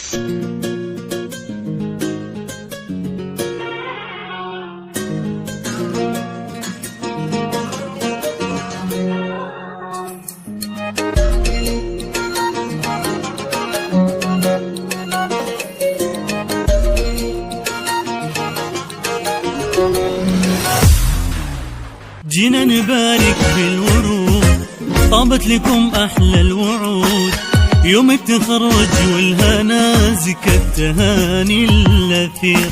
جينا نبارك بالورود، طابت لكم أحلى الوعود، يوم التخرج والهنا زكى التهاني الأثير،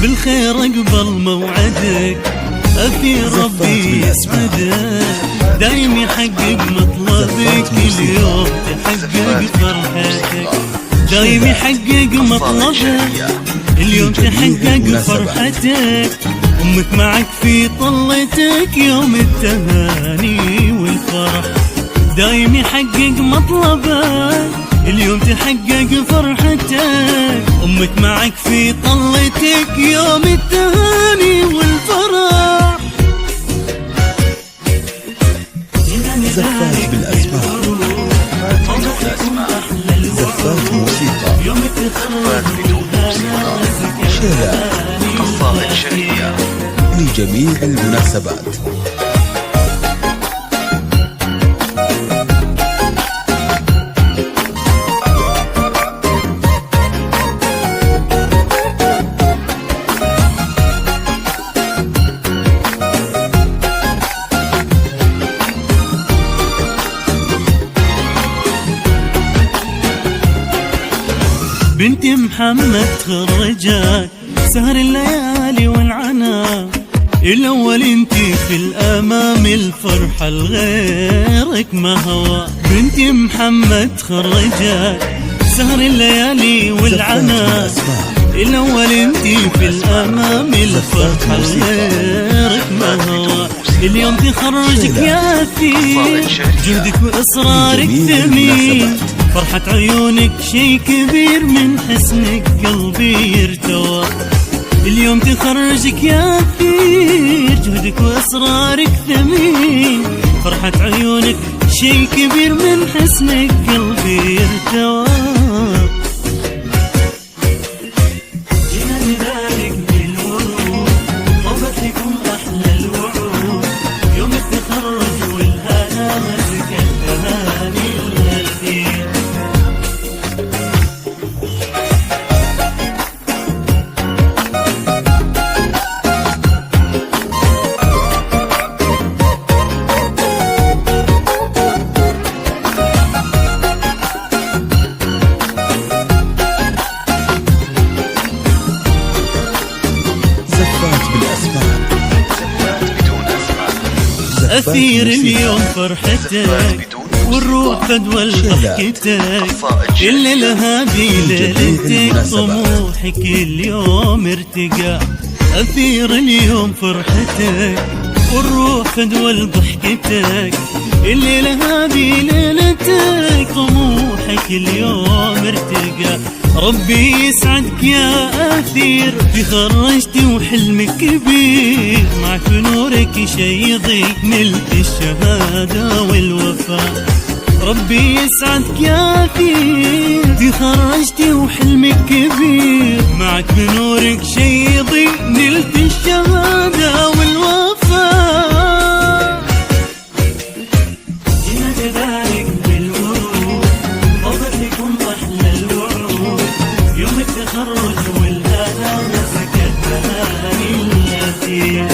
بالخير أقبل موعدك أثير ربي يسعدك، دايم يحقق مطلبك اليوم تحقق فرحتك، دايم يحقق مطلبك اليوم تحقق فرحتك، أمك معك في طلتك يوم التهاني والفرح، دايم يحقق مطلبك اليوم تحقق فرحتك، أمك معك في طلتك يوم التهاني والفرح. زفات بالأسماء، زفات موسيقى، زفات بدون موسيقى، شارع قصائد شهية لجميع المناسبات. بنت محمد تخرجت سهر الليالي والعنا، الأول انتي في الأمام الفرحة لغيرك ما هوى، بنت محمد تخرجت سهر الليالي والعنا، الأول انتي في الأمام الفرحة لغيرك ما هوى، اليوم تخرجك يا أثير جهدك وإصرارك ثمين، فرحة عيونك شي كبير من حسنك قلبي يرتوى، اليوم تخرجك يا أثير جهدك وإصرارك ثمين، فرحة عيونك شي كبير من حسنك قلبي يرتوى. جينا نبارك بالورود، طابت لكم أحلى الوعود، يوم التخرج والهنا زكى التهاني الأثير. أثير اليوم فرحتك والروح فدوى ضحكتك، الليلة هذه ليلتك طموحك اليوم ارتقى، أثير اليوم فرحتك والروح فدوى ضحكتك، الليلة هذه ليلتك طموحك اليوم ارتقى، ربي يسعدك يا أثير تخرجتي وحلمك كبير، معك بنورك شي يضيق نلت الشهادة والوفاء، ربي يسعدك يا أثير تخرجتي وحلمك كبير، معك بنورك شي يضيق نلت الشهادة والوفاء. جينا نبارك بالورود، طابت لكم أحلى الوعود، يوم التخرج والهنا زكى التهاني الأثير.